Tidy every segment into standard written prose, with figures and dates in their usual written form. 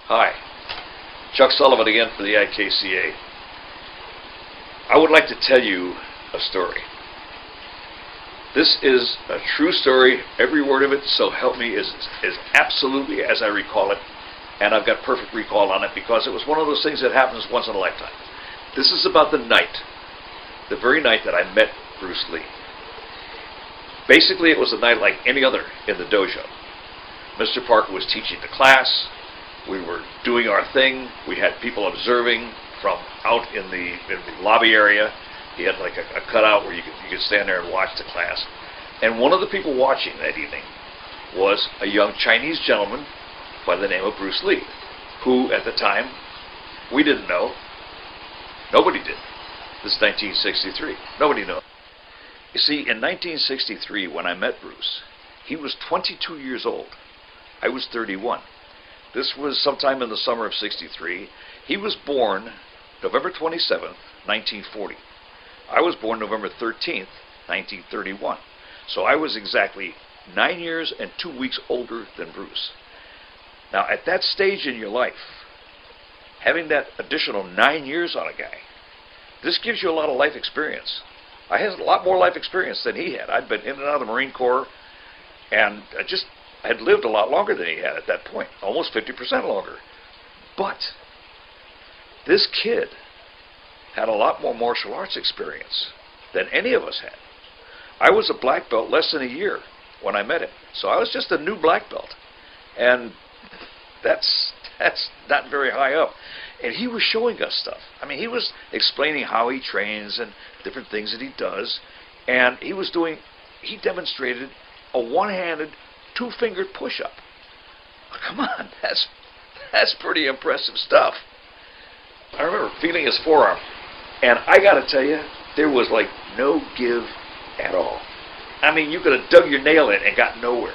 Hi, Chuck Sullivan again for the IKCA. I would like to tell you a story. This is a true story. Every word of it, so help me, is absolutely as I recall it, and I've got perfect recall on it because it was one of those things that happens once in a lifetime. This is about the very night that I met Bruce Lee. Basically, it was a night like any other in the dojo. Mr. Parker was teaching the class. We were doing our thing. We had people observing from out in the lobby area. He had like a cutout where you could stand there and watch the class. And one of the people watching that evening was a young Chinese gentleman by the name of Bruce Lee, who at the time we didn't know. Nobody did. This is 1963. Nobody knew. You see, in 1963, when I met Bruce, he was 22 years old. I was 31. This was sometime in the summer of '63. He was born November 27th, 1940. I was born November 13th, 1931. So I was exactly 9 years and 2 weeks older than Bruce. Now, at that stage in your life, having that additional 9 years on a guy, this gives you a lot of life experience. I had a lot more life experience than he had. I'd been in and out of the Marine Corps, and I had lived a lot longer than he had at that point, almost 50% longer. But this kid had a lot more martial arts experience than any of us had. I was a black belt less than a year when I met him, so I was just a new black belt, and that's not very high up. And he was showing us stuff. I mean, he was explaining how he trains and different things that he does, and he demonstrated a one-handed, two-fingered push-up. Oh, come on, that's pretty impressive stuff. I remember feeling his forearm, and I got to tell you, there was like no give at all. I mean, you could have dug your nail in and got nowhere.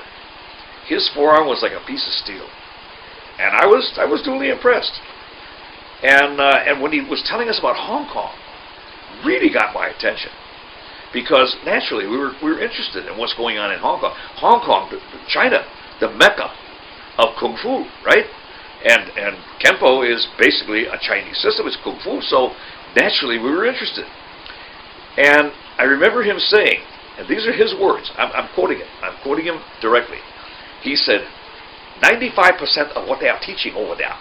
His forearm was like a piece of steel, and I was duly impressed. And when he was telling us about Hong Kong, really got my attention. Because naturally we were interested in what's going on in Hong Kong. Hong Kong, China, the mecca of Kung Fu, right? And Kempo is basically a Chinese system. It's Kung Fu, so naturally we were interested. And I remember him saying, and these are his words, I'm quoting it. I'm quoting him directly. He said, 95% of what they are teaching over there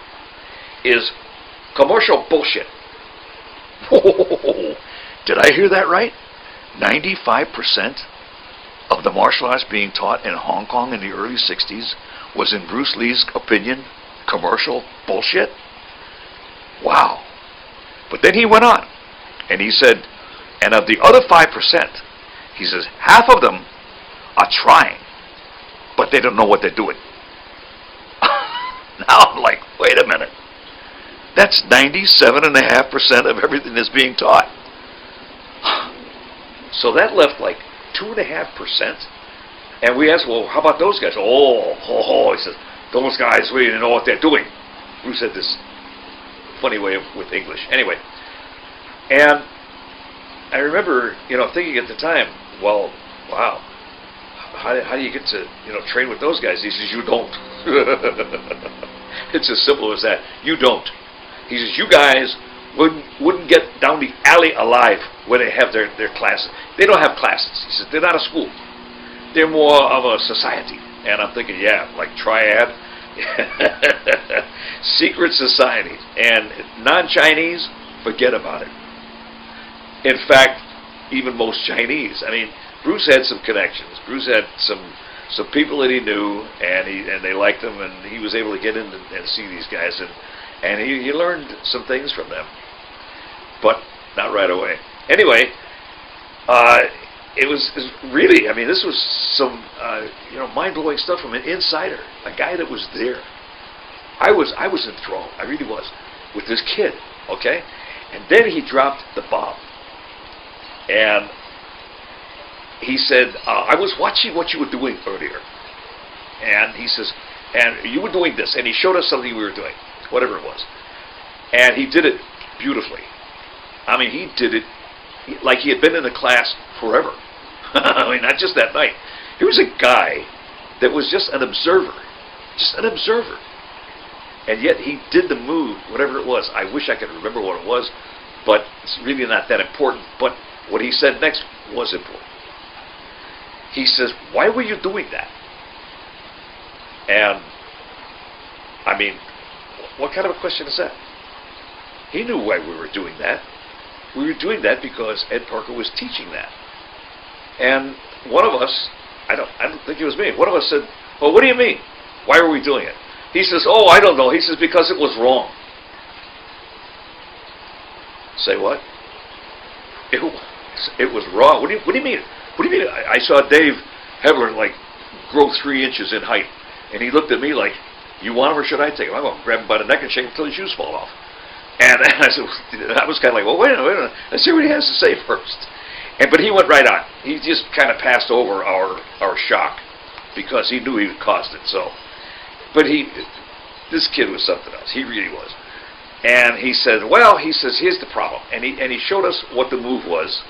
is commercial bullshit. Whoa, did I hear that right? 95% of the martial arts being taught in Hong Kong in the early 60s was, in Bruce Lee's opinion, commercial bullshit? Wow. But then he went on, and he said, and of the other 5%, he says, half of them are trying, but they don't know what they're doing. Now I'm like, wait a minute. That's 97.5% of everything that's being taught. So that left like 2.5%. And we asked, well, how about those guys? He says, those guys really know what they're doing. Bruce said this funny way with English. Anyway, and I remember, thinking at the time, well, wow, how do you get to, train with those guys? He says, you don't. It's as simple as that. You don't. He says, you guys wouldn't get down the alley alive when they have their classes. They don't have classes. He says, they're not a school. They're more of a society. And I'm thinking, yeah, like Triad. Secret societies. And non-Chinese, forget about it. In fact, even most Chinese. I mean, Bruce had some connections. Bruce had some people that he knew, and they liked him, and he was able to get in and see these guys, and he learned some things from them, but not right away. Anyway, it was really, I mean, this was some mind-blowing stuff from an insider, a guy that was there. I was enthralled, I really was, with this kid, okay? And then he dropped the bomb, and he said, I was watching what you were doing earlier. And he says, and you were doing this. And he showed us something we were doing, whatever it was. And he did it beautifully. I mean, he did it like he had been in the class forever. I mean, not just that night. He was a guy that was just an observer. Just an observer. And yet he did the move, whatever it was. I wish I could remember what it was, but it's really not that important. But what he said next was important. He says, "Why were you doing that?" And, I mean, what kind of a question is that? He knew why we were doing that. We were doing that because Ed Parker was teaching that. And one of us, I don't think it was me, one of us said, "Well, what do you mean? Why are we doing it?" He says, "Oh, I don't know." He says, "Because it was wrong." Say what? It was wrong. What do you mean? What do you mean? I saw Dave Hebler like grow 3 inches in height, and he looked at me like, "You want him or should I take him?" I'm going to grab him by the neck and shake him until his shoes fall off. And I said, I was kind of like, "Well, wait a minute. Let's see what he has to say first." But he went right on. He just kind of passed over our shock because he knew he caused it. So, but this kid was something else. He really was. And he said, "Well," he says, "here's the problem." And he showed us what the move was,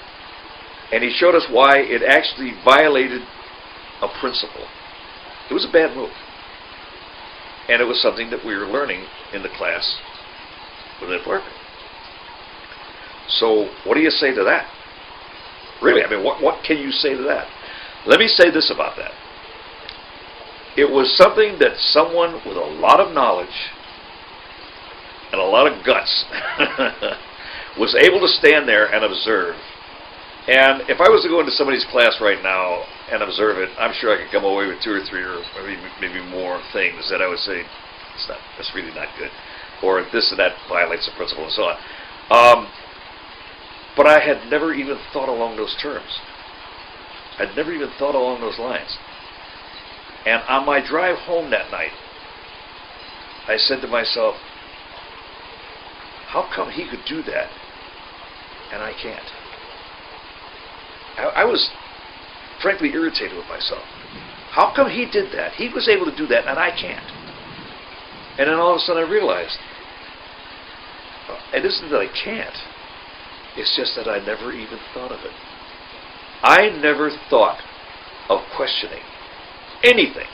and he showed us why it actually violated a principle. It was a bad move, and it was something that we were learning in the class with Ed Parker. So, what do you say to that? Really, I mean, what can you say to that? Let me say this about that. It was something that someone with a lot of knowledge and a lot of guts was able to stand there and observe. And if I was to go into somebody's class right now and observe it, I'm sure I could come away with 2 or 3 or maybe more things that I would say, that's really not good, or this and that violates the principle and so on. But I had never even thought along those terms. I'd never even thought along those lines. And on my drive home that night, I said to myself, how come he could do that and I can't? I was frankly irritated with myself. How come he did that? He was able to do that and I can't. And then all of a sudden I realized, it isn't that I can't. It's just that I never even thought of it. I never thought of questioning anything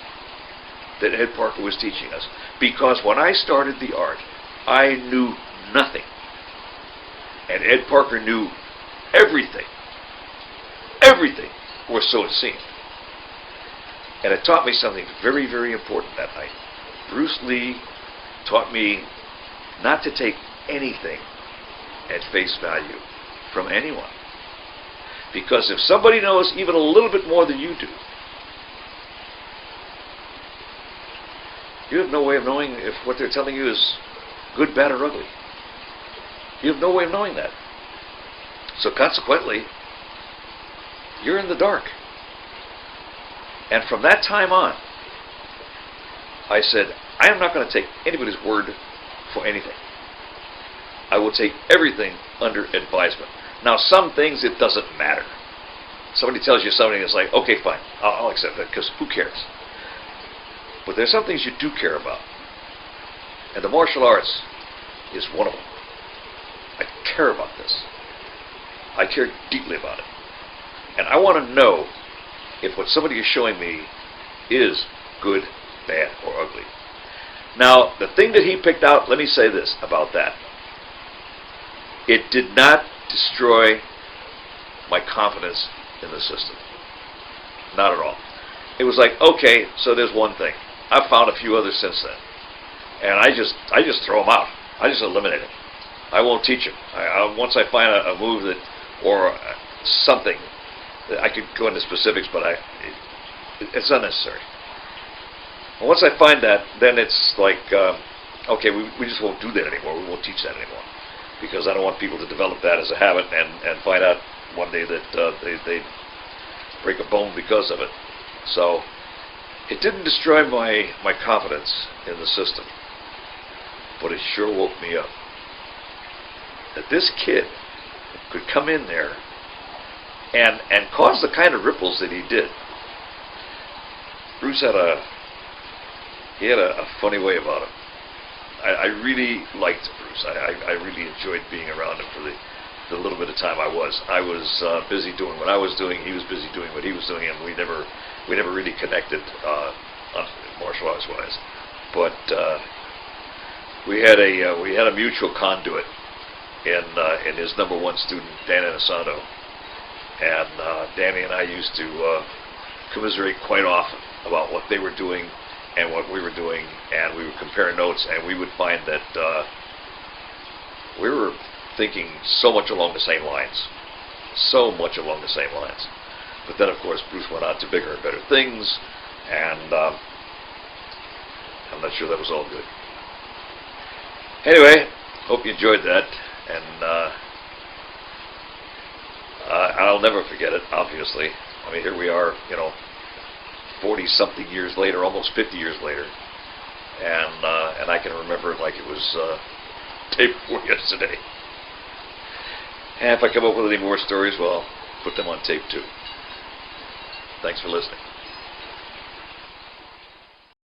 that Ed Parker was teaching us. Because when I started the art, I knew nothing. And Ed Parker knew everything. Everything, or so it seemed. And it taught me something very, very important that night. Bruce Lee taught me not to take anything at face value from anyone. Because if somebody knows even a little bit more than you do, you have no way of knowing if what they're telling you is good, bad, or ugly. You have no way of knowing that. So consequently, you're in the dark. And from that time on, I said, I am not going to take anybody's word for anything. I will take everything under advisement. Now, some things it doesn't matter. Somebody tells you something, it's like, okay, fine, I'll accept that, because who cares? But there's some things you do care about. And the martial arts is one of them. I care about this. I care deeply about it. And I want to know if what somebody is showing me is good, bad, or ugly. Now, the thing that he picked out, let me say this about that. It did not destroy my confidence in the system. Not at all. It was like, okay, so there's one thing. I've found a few others since then. And I just throw them out. I just eliminate them. I won't teach them. Once I find a move that, or something, that I could go into specifics, but it's unnecessary. And once I find that, then it's like, okay, we just won't do that anymore. We won't teach that anymore. Because I don't want people to develop that as a habit and find out one day that they break a bone because of it. So it didn't destroy my confidence in the system, but it sure woke me up. That this kid could come in there and cause the kind of ripples that he did. Bruce had a funny way about him. I really liked Bruce. I really enjoyed being around him for the little bit of time I was. I was busy doing what I was doing. He was busy doing what he was doing, and we never really connected martial arts wise. But we had a mutual conduit in his #1 student, Dan Anasato, and Danny and I used to commiserate quite often about what they were doing and what we were doing, and we would compare notes, and we would find that we were thinking so much along the same lines. But then, of course, Bruce went on to bigger and better things, and I'm not sure that was all good. Anyway, hope you enjoyed that, and I'll never forget it, obviously. I mean, here we are, 40-something years later, almost 50 years later, and I can remember it like it was day before yesterday. And if I come up with any more stories, well, I'll put them on tape too. Thanks for listening.